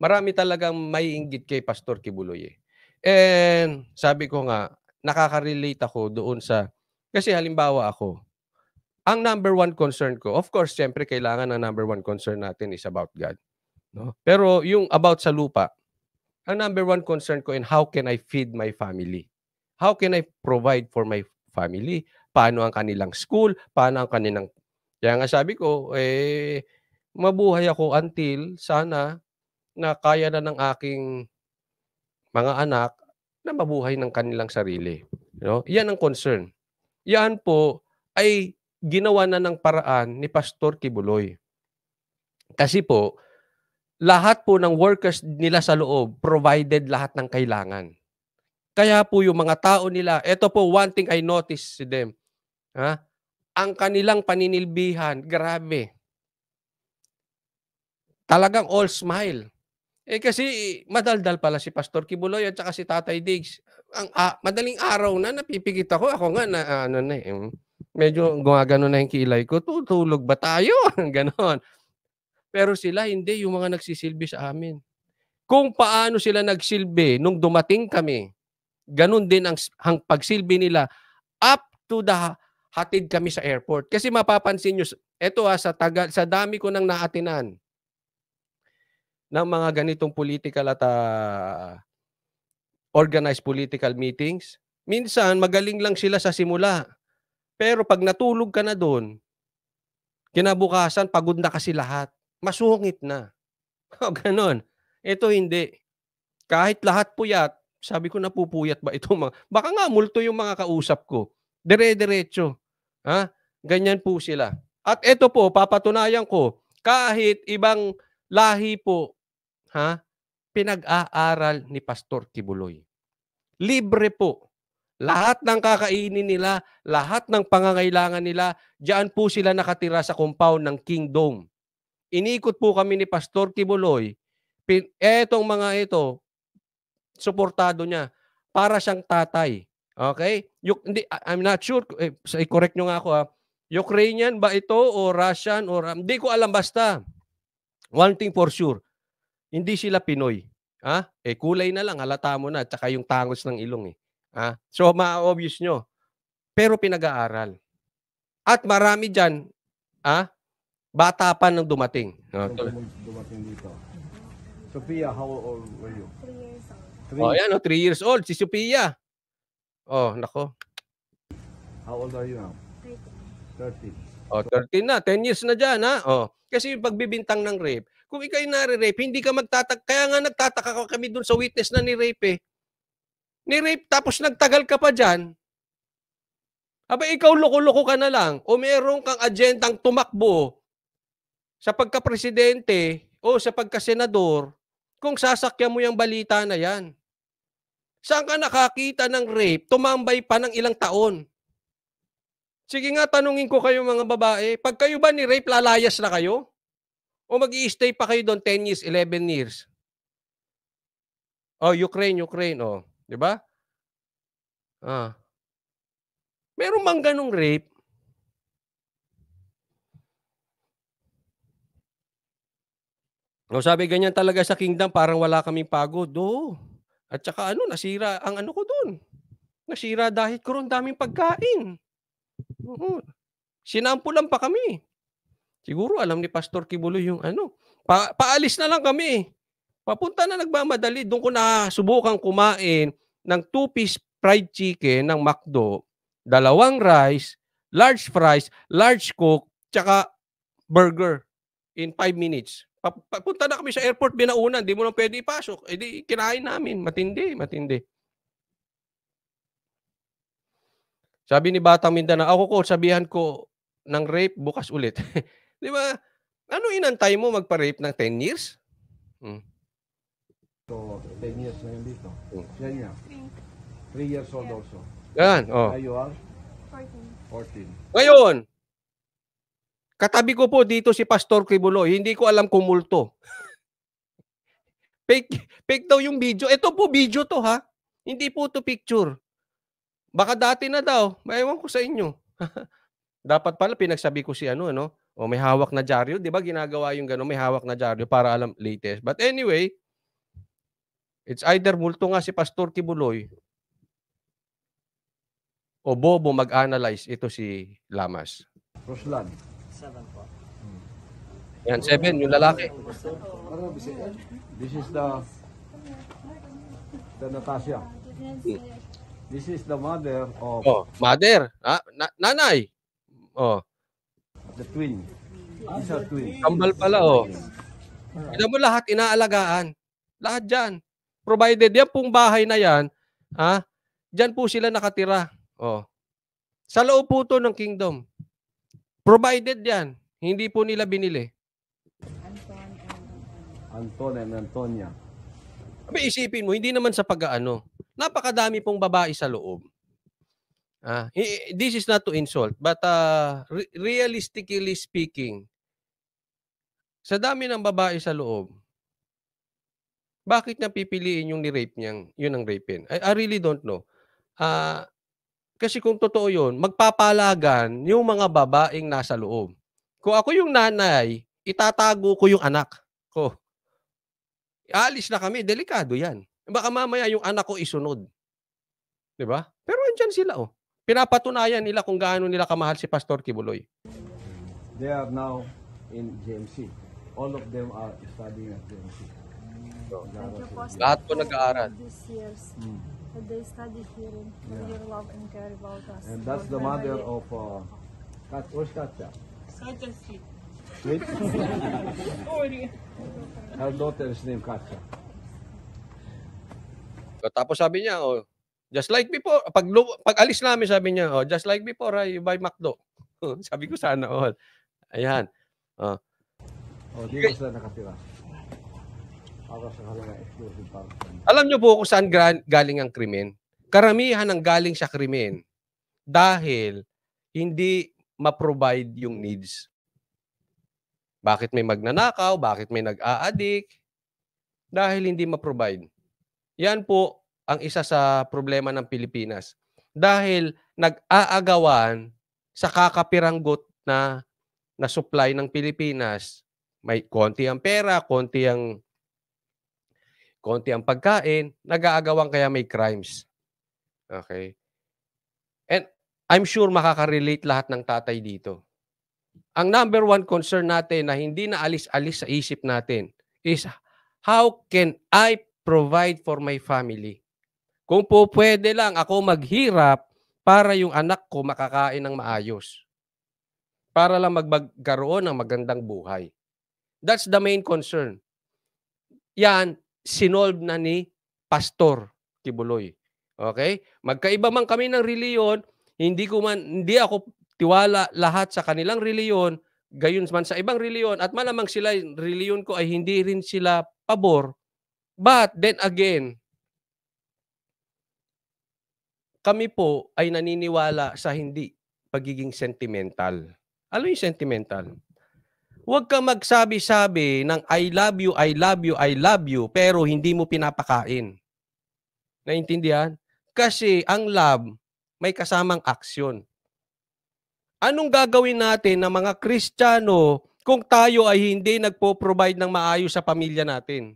marami talagang maiinggit kay Pastor Kibuloy, eh. And sabi ko nga, nakaka-relate ako doon sa kasi halimbawa ako, ang number one concern ko, of course siyempre kailangan ang number one concern natin is about God, 'no. Pero yung about sa lupa, ang number one concern ko and how can I feed my family? How can I provide for my family? Paano ang kanilang school? Paano ang kanilang kaya nga sabi ko, mabuhay ako until sana na kaya na ng aking mga anak na mabuhay ng kanilang sarili, 'no? 'Yan ang concern. 'Yan po ay ginawa na ng paraan ni Pastor Kibuloy. Kasi po, lahat po ng workers nila sa loob provided lahat ng kailangan. Kaya po yung mga tao nila eto po one thing I noticed to them, ha, ang kanilang paninilbihan grabe, talagang all smile. Kasi madaldal pala si Pastor Kibuloy at saka si Tatay Diggs. Madaling araw na napipikit ako, ako nga na ano na, medyo gumagano na yung kilay ko, tutulog ba tayo? Gano'n. Pero sila hindi, yung mga nagsisilbi sa amin. Kung paano sila nagsilbi nung dumating kami, gano'n din ang pagsilbi nila up to the hatid kami sa airport. Kasi mapapansin niyo, eto, sa dami ko ng naatinan ng mga ganitong political at, organized political meetings, minsan magaling lang sila sa simula, pero 'pag natulog ka na do'n, kinabukasan pagod na kasi lahat, masungit na, o gano'n. Ito hindi, kahit lahat puyat, sabi ko napupuyat ba itong mga baka nga multo yung mga kausap ko, dire-diretso, ganyan po sila. At ito po papatunayan ko, kahit ibang lahi po, pinag-aaral ni Pastor Kibuloy. Libre po. Lahat ng kakainin nila, lahat ng pangangailangan nila, diyan po sila nakatira sa compound ng Kingdom. Inikot po kami ni Pastor Kibuloy, etong mga ito, suportado niya. Para siyang tatay, okey? Hindi, I'm not sure, i-correct niyo nga ako, Ukrainian ba ito o Russian or hindi ko alam, basta one thing for sure, hindi sila Pinoy, kulay na lang halata mo na, tsaka yung tangos ng ilong, So ma-o-obvious niyo, pero pinag-aaral. At marami diyan, bata pa nung dumating. Dumating dito. Sophia, how old were you? 3 years old. Ayan, 3 years old si Sophia. Nako. How old are you now? 13. 13. 13 na, 10 years na diyan, Kasi yung pagbibintang ng rape, kung ika'y nare-rape, hindi ka kaya nga nagtataka kami dun sa witness na ni-rape, Ni-rape tapos nagtagal ka pa diyan. Aba, ikaw loko-loko ka na lang o meron kang agendang tumakbo sa pagka-presidente o sa pagka-senador kung sasakyan mo yung balita na yan. Saan ka nakakita ng rape, tumambay pa ng ilang taon? Sige nga, tanungin ko kayo mga babae, pag kayo ba ni-rape, lalayas na kayo? O mag-i-stay pa kayo doon 10 years, 11 years? Ukraine, 'di ba? Meron bang ganong rape? Sabi ganyan talaga sa Kingdom, parang wala kaming pagod. At saka nasira ang ano ko dun. Nasira dahil ko ron, daming pagkain. Oo. Sinampulan pa kami. Siguro alam ni Pastor Kibuloy yung paalis na lang kami. Papunta na nagmamadali. Doon ko na subukang kumain ng 2-piece fried chicken ng McDo, 2 rice, large fries, large Coke, tsaka burger in 5 minutes. Papunta na kami sa airport, binaunan, di mo na pwede ipasok. Di kinain namin, matindi. Sabi ni Batang Mindanao, ako ko, sabihan ko ng rape bukas ulit. Di ba? Ano inantay mo magpa-rape ng 10 years? So, 10 years na yun dito. Siya niya. 3 years old also. Yan, You are? 14. 14. Ngayon, katabi ko po dito si Pastor Kibuloy, hindi ko alam kung multo. Fake daw yung video. Ito po video to, Hindi po to picture. Baka dati na daw, ewan ko sa inyo. Dapat pala pinagsabi ko si may hawak na dyaryo, 'di ba ginagawa yung gano'n, may hawak na dyaryo para alam latest. But anyway, It's either multo nga si Pastor Kibuloy o bobo mag-analyze ito si Lamas. Roslan. 7 po. Yan, 7, yung lalaki. This is the Natasha. This is the mother of Oh, mother. Nanay. Oh, the twin. These are twins. kambal pala, oh. Alam mo lahat, inaalagaan. Lahat dyan. Provided yan pong bahay na yan, dyan po sila nakatira. Oh. Sa loob po to ng kingdom. Provided yan. Hindi po nila binili. Anton and Antonia. Abi, isipin mo, hindi naman sa pag-aano. Napakadami pong babae sa loob. This is not to insult, but realistically speaking, sa dami ng babae sa loob, bakit niya pipiliin yung ni-rape niyang, yun ang rapin? I really don't know. Kasi kung totoo yun, magpapalagan yung mga babaeng nasa loob. Kung ako yung nanay, itatago ko yung anak ko. Aalis na kami, delikado yan. Baka mamaya yung anak ko isunod. Diba? Pero andyan sila, oh. Pinapatunayan nila kung gaano nila kamahal si Pastor Kibuloy. They are now in GMC. All of them are studying at GMC. Thank you, Pastor, Lahat po for nag-aaral. all these years that they study here and for your love and care about us. And that's the mother of where's Katya? Wait. Her daughter is named Katya. Tapos sabi niya, oh, just like before, pag alis namin, sabi niya, oh, just like before, you buy McDo. Sabi ko, sana all. Ayan. Oh, dito sila nakatira. Para sa kanilang exclusive function. Alam niyo po kung saan galing ang krimen? Karamihan ng galing sa krimen dahil hindi ma-provide yung needs. Bakit may magnanakaw? Bakit may nag-a-addict? Dahil hindi ma-provide. Yan po ang isa sa problema ng Pilipinas. Dahil nag-aagawan sa kakapiranggot na supply ng Pilipinas. May konti ang pera, konti ang pagkain, nag-aagawan kaya may crimes. Okay? And I'm sure makaka-relate lahat ng tatay dito. Ang number one concern natin na hindi na alis-alis sa isip natin is how can I provide for my family? Kung po pwede lang ako maghirap para yung anak ko makakain ng maayos. Para lang magkaroon ng magandang buhay. That's the main concern. Yan, sinolve na ni Pastor Kibuloy. Okay? Magkaiba man kami ng reliyon, hindi ako tiwala lahat sa kanilang reliyon, gayon man sa ibang reliyon, at malamang sila, reliyon ko ay hindi rin sila pabor. But then again, kami po ay naniniwala sa hindi pagiging sentimental. Ano yung sentimental? Huwag kang magsabi-sabi ng I love you, I love you, I love you, pero hindi mo pinapakain. Naintindihan? Kasi ang love may kasamang aksyon. Anong gagawin natin ng mga Kristiyano kung tayo ay hindi nagpo-provide ng maayos sa pamilya natin?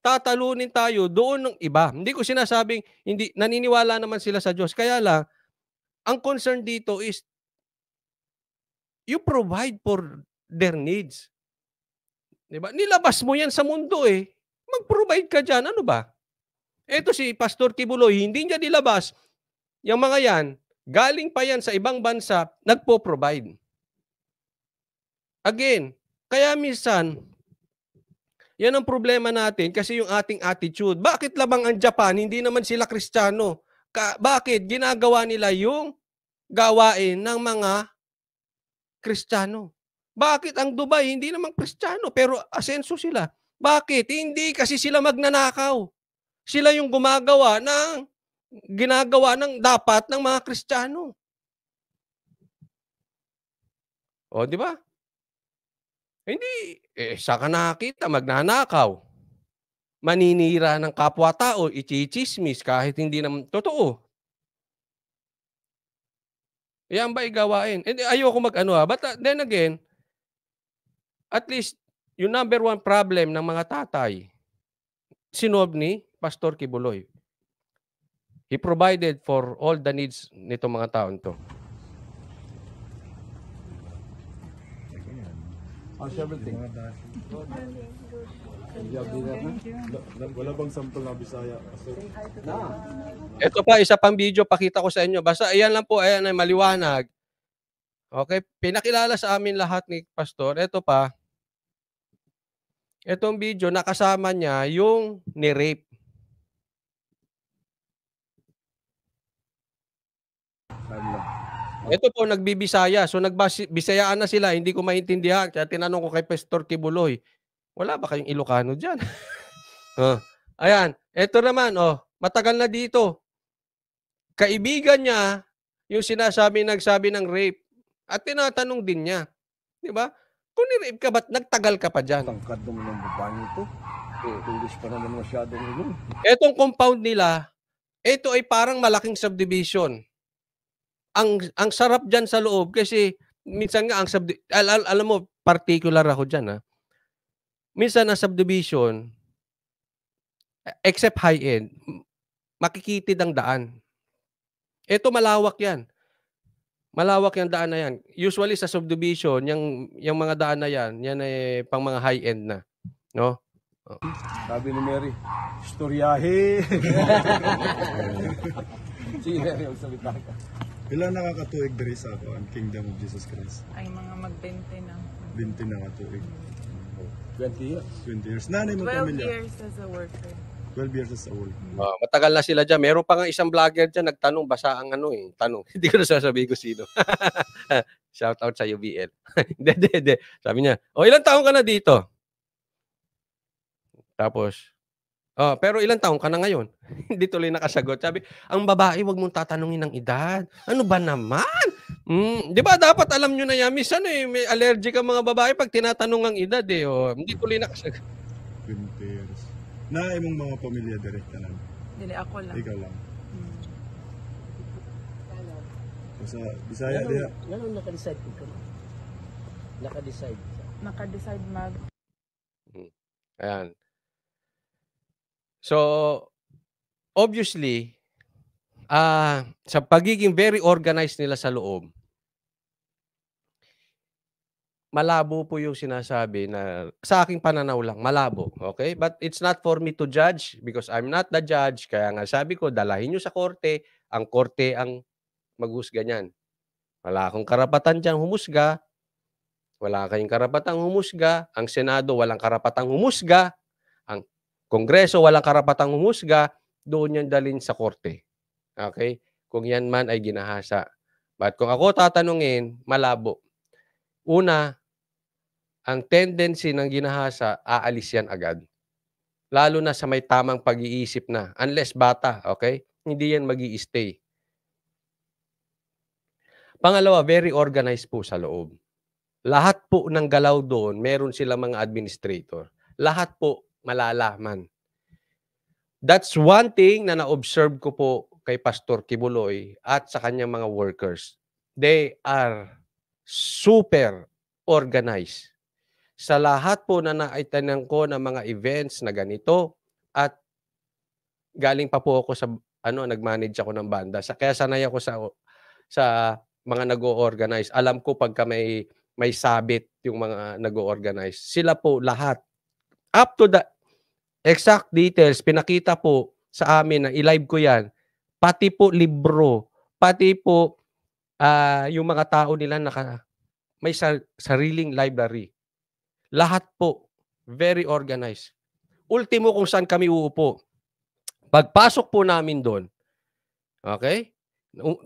Tatalunin tayo doon ng iba. Hindi ko sinasabing, hindi, naniniwala naman sila sa Diyos. Kaya lang, ang concern dito is, you provide for their needs. Diba? Nilabas mo yan sa mundo eh. Mag-provide ka dyan. Ano ba? Ito si Pastor Kibuloy, hindi niya nilabas. Yung mga yan, galing pa yan sa ibang bansa, nagpo-provide. Again, kaya minsan, yan ang problema natin kasi yung ating attitude. Bakit labang ang Japan, hindi naman sila Kristiyano? Bakit? Ginagawa nila yung gawain ng mga Kristiyano. Bakit ang Dubai, hindi naman Kristiyano, pero asenso sila? Bakit? Hindi kasi sila magnanakaw. Sila yung ginagawa ng dapat ng mga Kristiyano. O, di ba? Hindi, saka nakita, magnanakaw. Maninira ng kapwa-tao, ichichismis kahit hindi naman totoo. Yan ba igawain? Ayoko mag-ano but then again, at least, yung number one problem ng mga tatay, sinolve ni Pastor Kibuloy. He provided for all the needs nitong mga taon to. How's everything? Wala bang sample na Bisaya? Ito pa, isa pang video, pakita ko sa inyo. Basta ayan lang po, ayan ay maliwanag. Okay, pinakilala sa amin lahat ni Pastor. Ito pa, itong video, nakasama niya yung ni-rape. Ito po, nagbibisaya. So, nagbisayaan na sila. Hindi ko maintindihan. Kaya tinanong ko kay Pastor Kibuloy, wala ba kayong Ilocano dyan? Ayan. Ito naman, matagal na dito. Kaibigan niya, yung nagsabi ng rape. At tinatanong din niya. Di ba? Kung ni-rape ka, ba't nagtagal ka pa dyan? Tangkad naman ng babae ito. Tulis pa naman masyadong ilong. Etong compound nila, ito ay parang malaking subdivision. Ang sarap dyan sa loob kasi minsan nga alam mo, particular ako dyan. Minsan ang subdivision, except high-end, makikitid ang daan. Ito malawak yan. Malawak yung daan na yan. Usually sa subdivision, yung mga daan na yan ay pang mga high-end na. No? Sabi ni Mary, istoryahe. Si Mary ang salita ka. Ilan nakakatuig diri sa ang Kingdom of Jesus Christ? Ay mga mag-20 na. 20 nakatuig. 20 years. 20 years. Nanay mo 12 pamilya? years as a worker. 12 years as a worker. Matagal na sila dyan. Meron pa nga isang vlogger dyan, nagtanong, basa ang tanong. Hindi ko na sasabihin ko sino. Shout out sa UBL. Hindi. Sabi niya, ilang taon ka na dito? Tapos, pero ilang taon ka na ngayon? Hindi tuloy nakasagot. Sabi, ang babae, wag mong tatanungin ng edad. Ano ba naman? Di ba dapat alam nyo na yan? Minsan may allergic ang mga babae pag tinatanong ang edad Hindi tuloy nakasagot. 20 years. Na imong mga pamilya direkta lang. Dili ako lang. Ikaw lang. Sa Bisaya diha. Ganun naka-decide ko. Naka-decide. Naka-decide mag. Ayan. So, obviously, sa pagiging very organized nila sa loob, malabo po yung sinasabi na sa aking pananaw lang, malabo. Okay? But it's not for me to judge because I'm not the judge. Kaya nga sabi ko, dalahin nyo sa korte. Ang korte ang maghusga niyan. Wala akong karapatan dyan humusga. Wala kayong karapatang humusga. Ang Senado walang karapatang humusga. Ang Kongreso walang karapatang humusga. Doon yan dalhin sa korte. Okay? Kung yan man ay ginahasa. But kung ako tatanungin, malabo. Una, ang tendency ng ginahasa, aalis yan agad. Lalo na sa may tamang pag-iisip na. Unless bata, okay? Hindi yan mag-i-stay. Pangalawa, very organized po sa loob. Lahat po ng galaw doon, meron silang mga administrator. Lahat po malalaman. That's one thing na na-observe ko po kay Pastor Kibuloy at sa kanyang mga workers. They are super organized. Sa lahat po na naitanan ko ng mga events na ganito at galing pa po ako sa nag-manage ako ng banda. Kaya sanay ako sa mga nag-o-organize. Alam ko pagka may sabit yung mga nag-o-organize. Sila po lahat up to the exact details pinakita po sa amin na i-live ko yan. Pati po libro, pati po yung mga tao nila may sariling library. Lahat po, very organized. Ultimo kung saan kami uupo. Pagpasok po namin doon, okay?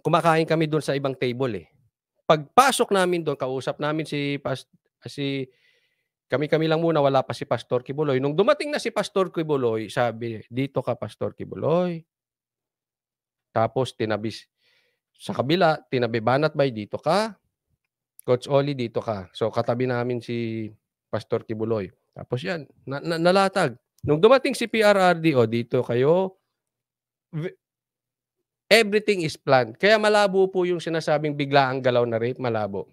Kumakain kami doon sa ibang table Pagpasok namin doon, kausap namin kami lang muna, wala pa si Pastor Kibuloy. Nung dumating na si Pastor Kibuloy, sabi, dito ka Pastor Kibuloy. Tapos tinabi sa kabila, tinabi Banat Bay, dito ka. Coach Oli, dito ka. So katabi namin si Pastor Kibuloy. Tapos yan, nalatag. Nung dumating si PRRD, dito kayo. Everything is planned. Kaya malabo po yung sinasabing bigla ang galaw na rape, malabo.